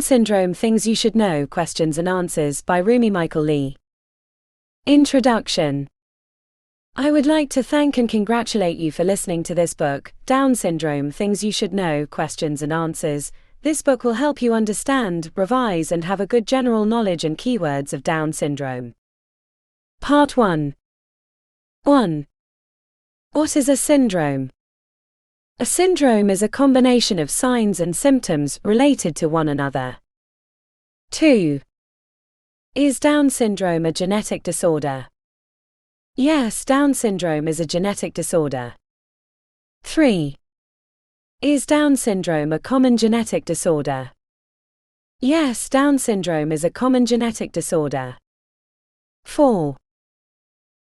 Down Syndrome Things You Should Know, Questions and Answers by Rumi Michael Lee. Introduction. I would like to thank and congratulate you for listening to this book, Down Syndrome Things You Should Know, Questions and Answers. This book will help you understand, revise and have a good general knowledge and keywords of Down syndrome. Part 1. 1. What is a syndrome? A syndrome is a combination of signs and symptoms related to one another. 2. Is Down syndrome a genetic disorder? Yes, Down syndrome is a genetic disorder. 3. Is Down syndrome a common genetic disorder? Yes, Down syndrome is a common genetic disorder. 4.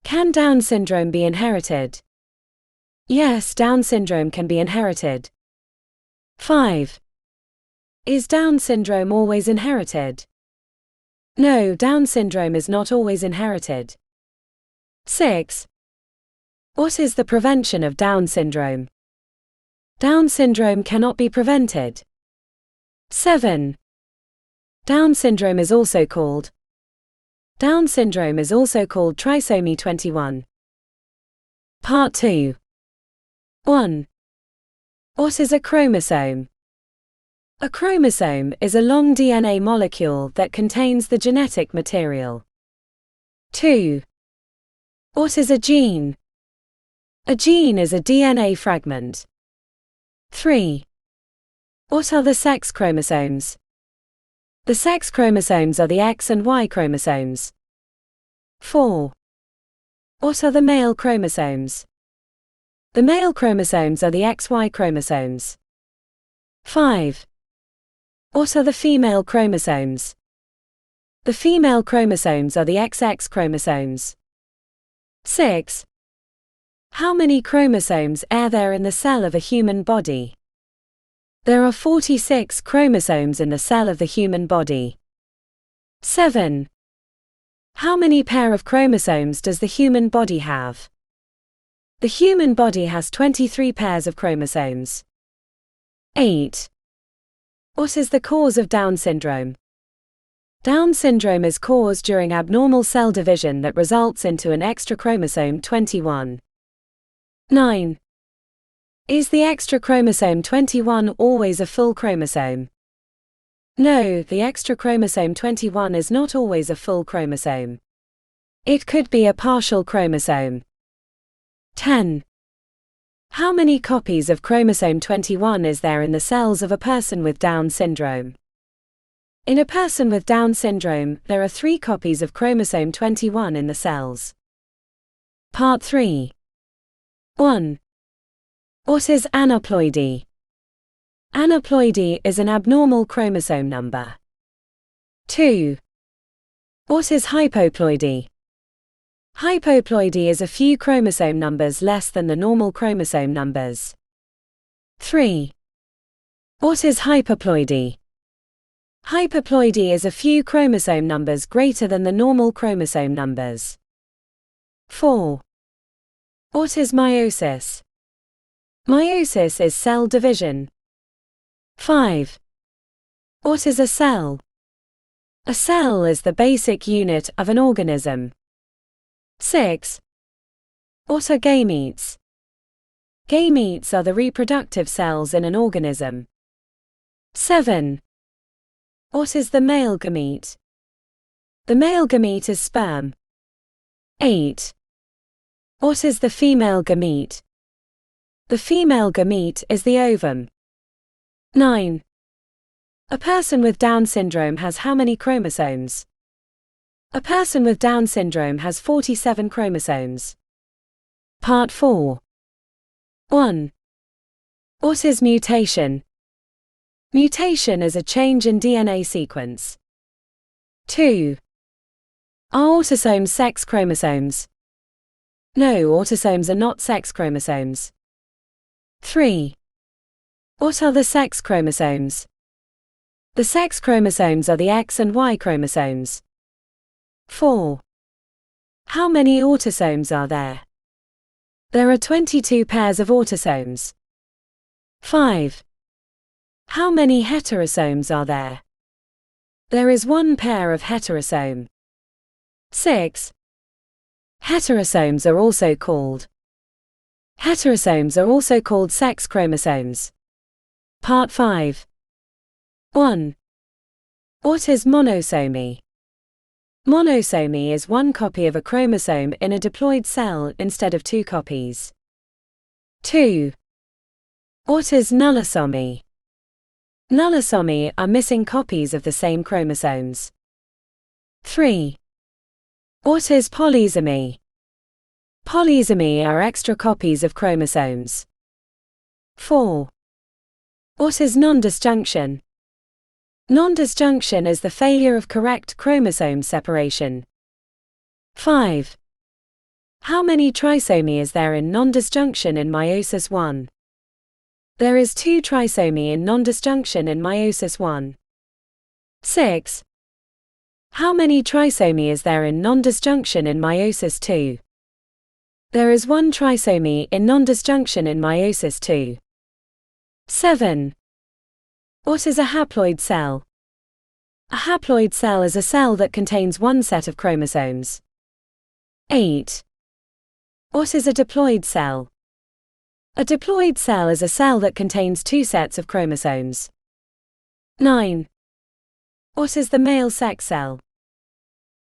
Can Down syndrome be inherited? Yes, Down syndrome can be inherited. 5. Is Down syndrome always inherited? No, Down syndrome is not always inherited. 6. What is the prevention of Down syndrome? Down syndrome cannot be prevented. 7. Down syndrome is also called trisomy 21. Part 2. 1. What is a chromosome? A chromosome is a long DNA molecule that contains the genetic material. 2. What is a gene? A gene is a DNA fragment. 3. What are the sex chromosomes? The sex chromosomes are the X and Y chromosomes. 4. What are the male chromosomes? The male chromosomes are the XY chromosomes. 5. What are the female chromosomes? The female chromosomes are the XX chromosomes. 6. How many chromosomes are there in the cell of a human body? There are 46 chromosomes in the cell of the human body. 7. How many pair of chromosomes does the human body have? The human body has 23 pairs of chromosomes. 8. What is the cause of Down syndrome? Down syndrome is caused during abnormal cell division that results into an extra chromosome 21. 9. Is the extra chromosome 21 always a full chromosome? No, the extra chromosome 21 is not always a full chromosome. It could be a partial chromosome. 10. How many copies of chromosome 21 is there in the cells of a person with Down syndrome? In a person with Down syndrome, there are 3 copies of chromosome 21 in the cells. Part 3. 1. What is aneuploidy? Aneuploidy is an abnormal chromosome number. 2. What is hypoploidy? Hypoploidy is a few chromosome numbers less than the normal chromosome numbers. 3. What is hyperploidy? Hyperploidy is a few chromosome numbers greater than the normal chromosome numbers. 4. What is meiosis? Meiosis is cell division. 5. What is a cell? A cell is the basic unit of an organism. 6. What are gametes? Gametes are the reproductive cells in an organism. 7. What is the male gamete? The male gamete is sperm. 8. What is the female gamete? The female gamete is the ovum. 9. A person with Down syndrome has how many chromosomes? A person with Down syndrome has 47 chromosomes. Part 4. 1. What is mutation? Mutation is a change in DNA sequence. 2. Are autosomes sex chromosomes? No, autosomes are not sex chromosomes. 3. What are the sex chromosomes? The sex chromosomes are the X and Y chromosomes. 4. How many autosomes are there? There are 22 pairs of autosomes. 5. How many heterosomes are there? There is one pair of heterosome. 6. Heterosomes are also called sex chromosomes. Part 5. 1. What is monosomy? Monosomy is one copy of a chromosome in a diploid cell instead of two copies. 2. What is nullosomy? Nullosomy are missing copies of the same chromosomes. 3. What is polysomy? Polysomy are extra copies of chromosomes. 4. What is non-disjunction? Non-disjunction is the failure of correct chromosome separation. 5. How many trisomy is there in non-disjunction in meiosis I? There is 2 trisomy in non-disjunction in meiosis I. 6. How many trisomy is there in non-disjunction in meiosis II? There is 1 trisomy in non-disjunction in meiosis II. 7. What is a haploid cell? A haploid cell is a cell that contains one set of chromosomes. 8. What is a diploid cell? A diploid cell is a cell that contains 2 sets of chromosomes. 9. What is the male sex cell?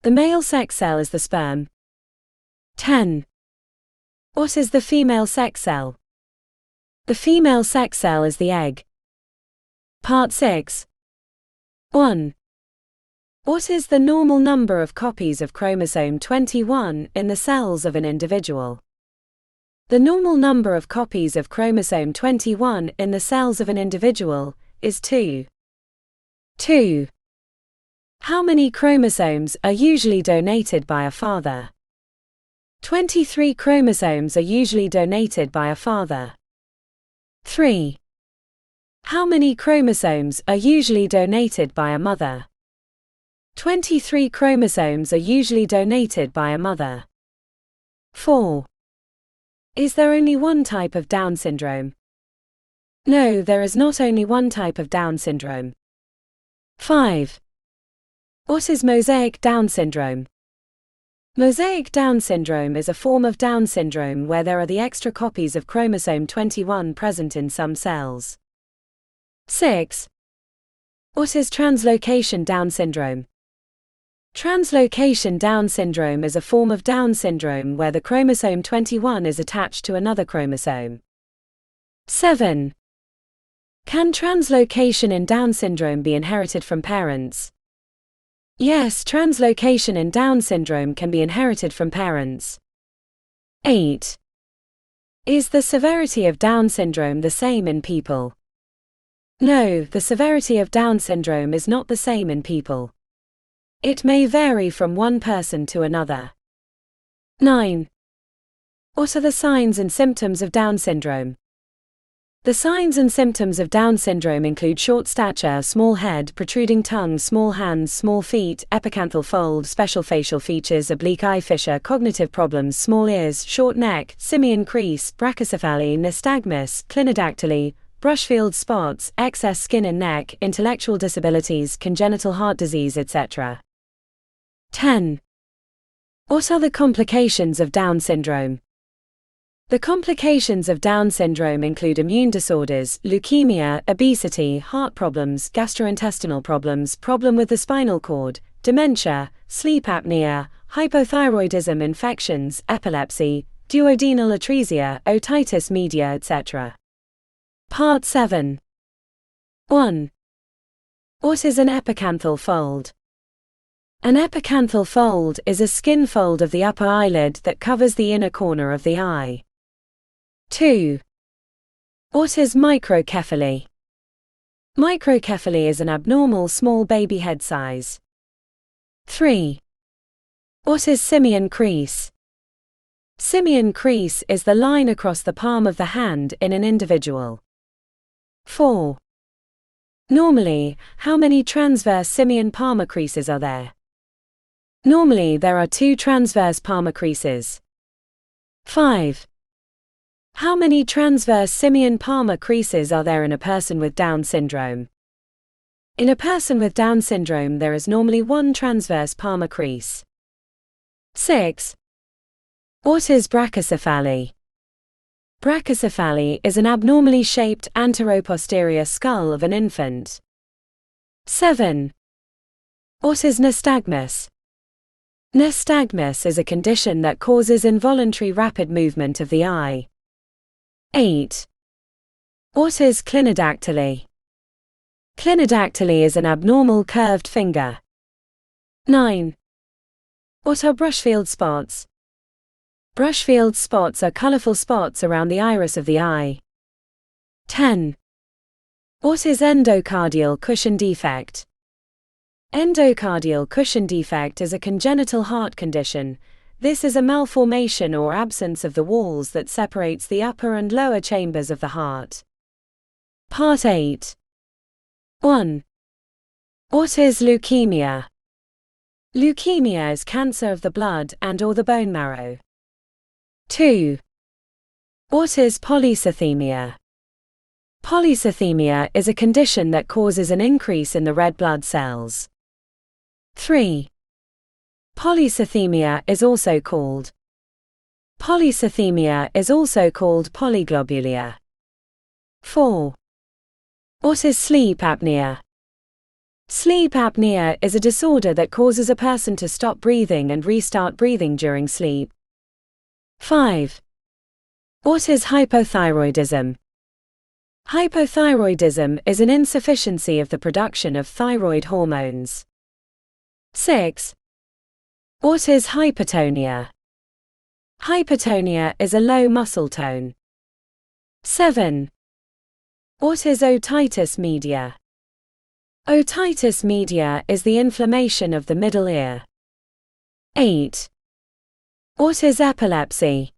The male sex cell is the sperm. 10. What is the female sex cell? The female sex cell is the egg. Part 6. 1. What is the normal number of copies of chromosome 21 in the cells of an individual? The normal number of copies of chromosome 21 in the cells of an individual is 2. 2. How many chromosomes are usually donated by a father? 23 chromosomes are usually donated by a father. 3. How many chromosomes are usually donated by a mother? 23 chromosomes are usually donated by a mother. 4. Is there only one type of Down syndrome? No, there is not only one type of Down syndrome. 5. What is mosaic Down syndrome? Mosaic Down syndrome is a form of Down syndrome where there are the extra copies of chromosome 21 present in some cells. 6. What is translocation Down syndrome? Translocation Down syndrome is a form of Down syndrome where the chromosome 21 is attached to another chromosome. 7. Can translocation in Down syndrome be inherited from parents? Yes, translocation in Down syndrome can be inherited from parents. 8. Is the severity of Down syndrome the same in people? No, the severity of Down syndrome is not the same in people. It may vary from one person to another. 9. What are the signs and symptoms of Down syndrome? The signs and symptoms of Down syndrome include short stature, small head, protruding tongue, small hands, small feet, epicanthal fold, special facial features, oblique eye fissure, cognitive problems, small ears, short neck, simian crease, brachycephaly, nystagmus, clinodactyly, Brushfield spots, excess skin in neck, intellectual disabilities, congenital heart disease, etc. 10. What are the complications of Down syndrome? The complications of Down syndrome include immune disorders, leukemia, obesity, heart problems, gastrointestinal problems, problem with the spinal cord, dementia, sleep apnea, hypothyroidism, infections, epilepsy, duodenal atresia, otitis media, etc. Part 7. 1. What is an epicanthal fold? An epicanthal fold is a skin fold of the upper eyelid that covers the inner corner of the eye. 2. What is microcephaly? Microcephaly is an abnormal small baby head size. 3. What is simian crease? Simian crease is the line across the palm of the hand in an individual. 4. Normally, how many transverse simian palmar creases are there? Normally there are 2 transverse palmar creases. 5. How many transverse simian palmar creases are there in a person with Down syndrome? In a person with Down syndrome, there is normally one transverse palmar crease. 6. What is brachycephaly? Brachycephaly is an abnormally shaped anteroposterior skull of an infant. 7. What is nystagmus? Nystagmus is a condition that causes involuntary rapid movement of the eye. 8. What is clinodactyly? Clinodactyly is an abnormal curved finger. 9. What are brushfield spots? Brushfield spots are colorful spots around the iris of the eye. 10. What is endocardial cushion defect? Endocardial cushion defect is a congenital heart condition. This is a malformation or absence of the walls that separates the upper and lower chambers of the heart. Part 8. 1. What is leukemia? Leukemia is cancer of the blood and/or the bone marrow. 2. What is polycythemia? Polycythemia is a condition that causes an increase in the red blood cells. 3. Polycythemia is also called polyglobulia. 4. What is sleep apnea? Sleep apnea is a disorder that causes a person to stop breathing and restart breathing during sleep. 5. What is hypothyroidism? Hypothyroidism is an insufficiency of the production of thyroid hormones. 6. What is hypertonia? Hypertonia is a low muscle tone. 7. What is otitis media? Otitis media is the inflammation of the middle ear. 8. What is epilepsy?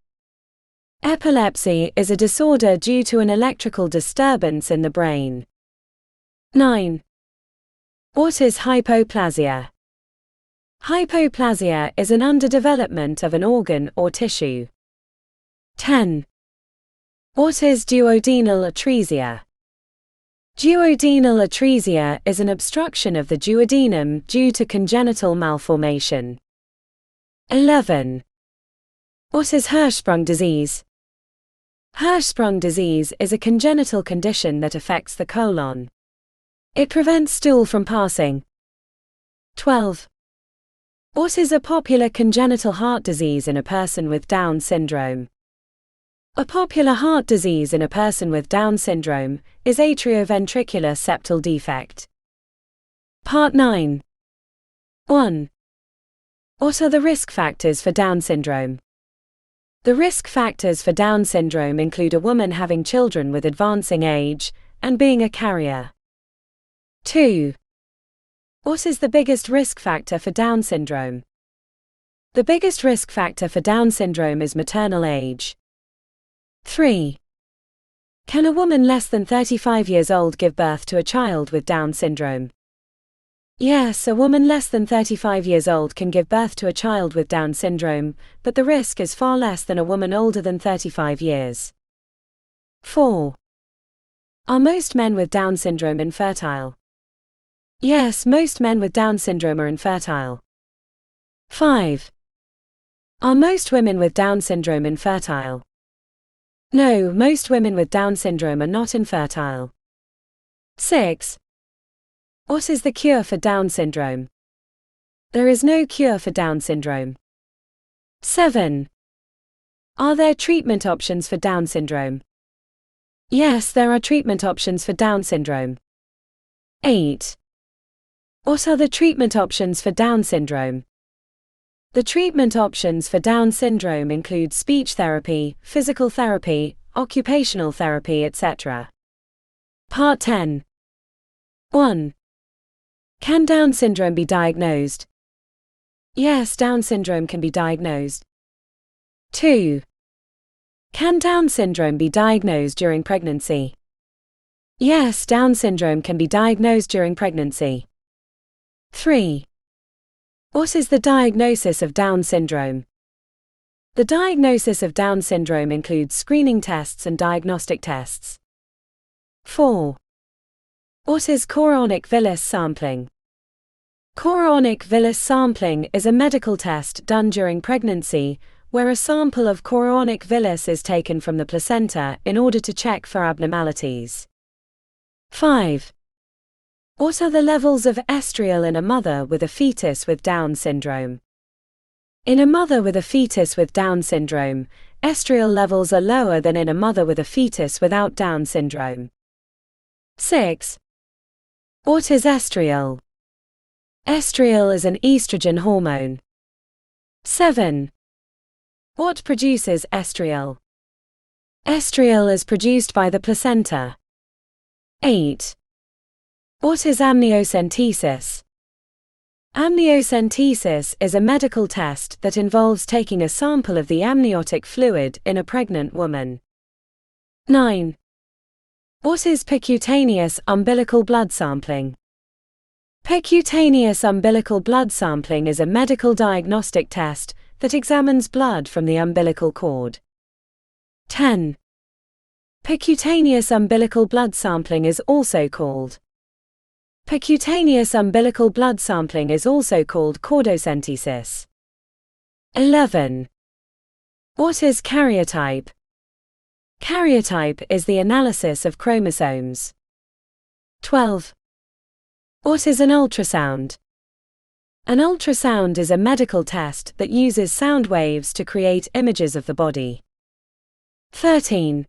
Epilepsy is a disorder due to an electrical disturbance in the brain. 9. What is hypoplasia? Hypoplasia is an underdevelopment of an organ or tissue. 10. What is duodenal atresia? Duodenal atresia is an obstruction of the duodenum due to congenital malformation. 11. What is Hirschsprung disease? Hirschsprung disease is a congenital condition that affects the colon. It prevents stool from passing. 12. What is a popular congenital heart disease in a person with Down syndrome? A popular heart disease in a person with Down syndrome is atrioventricular septal defect. Part 9. 1. What are the risk factors for Down syndrome? The risk factors for Down syndrome include a woman having children with advancing age, and being a carrier. 2. What is the biggest risk factor for Down syndrome? The biggest risk factor for Down syndrome is maternal age. 3. Can a woman less than 35 years old give birth to a child with Down syndrome? Yes, a woman less than 35 years old can give birth to a child with Down syndrome, but the risk is far less than a woman older than 35 years. 4. Are most men with Down syndrome infertile? Yes, most men with Down syndrome are infertile. 5. Are most women with Down syndrome infertile? No, most women with Down syndrome are not infertile. 6. What is the cure for Down syndrome? There is no cure for Down syndrome. 7. Are there treatment options for Down syndrome? Yes, there are treatment options for Down syndrome. 8. What are the treatment options for Down syndrome? The treatment options for Down syndrome include speech therapy, physical therapy, occupational therapy, etc. Part 10. 1. Can Down syndrome be diagnosed? Yes, Down syndrome can be diagnosed. 2. Can Down syndrome be diagnosed during pregnancy? Yes, Down syndrome can be diagnosed during pregnancy. 3. What is the diagnosis of Down syndrome? The diagnosis of Down syndrome includes screening tests and diagnostic tests. 4. What is chorionic villus sampling? Chorionic villus sampling is a medical test done during pregnancy, where a sample of chorionic villus is taken from the placenta in order to check for abnormalities. 5. What are the levels of estriol in a mother with a fetus with Down syndrome? In a mother with a fetus with Down syndrome, estriol levels are lower than in a mother with a fetus without Down syndrome. 6. What is estriol? Estriol is an estrogen hormone. 7. What produces estriol? Estriol is produced by the placenta. 8. What is amniocentesis? Amniocentesis is a medical test that involves taking a sample of the amniotic fluid in a pregnant woman. 9. What is percutaneous umbilical blood sampling? Percutaneous umbilical blood sampling is a medical diagnostic test that examines blood from the umbilical cord. 10. Percutaneous umbilical blood sampling is also called chordocentesis. 11. What is karyotype? Karyotype is the analysis of chromosomes. 12. What is an ultrasound? An ultrasound is a medical test that uses sound waves to create images of the body. 13.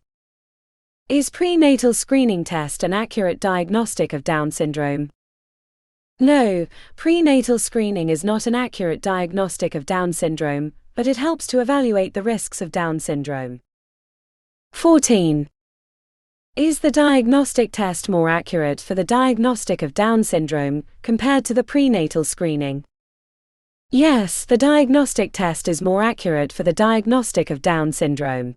Is prenatal screening test an accurate diagnostic of Down syndrome? No, prenatal screening is not an accurate diagnostic of Down syndrome, but it helps to evaluate the risks of Down syndrome. 14. Is the diagnostic test more accurate for the diagnostic of Down syndrome compared to the prenatal screening? Yes, the diagnostic test is more accurate for the diagnostic of Down syndrome.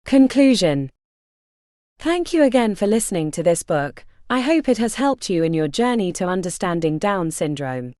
Conclusion. Thank you again for listening to this book. I hope it has helped you in your journey to understanding Down syndrome.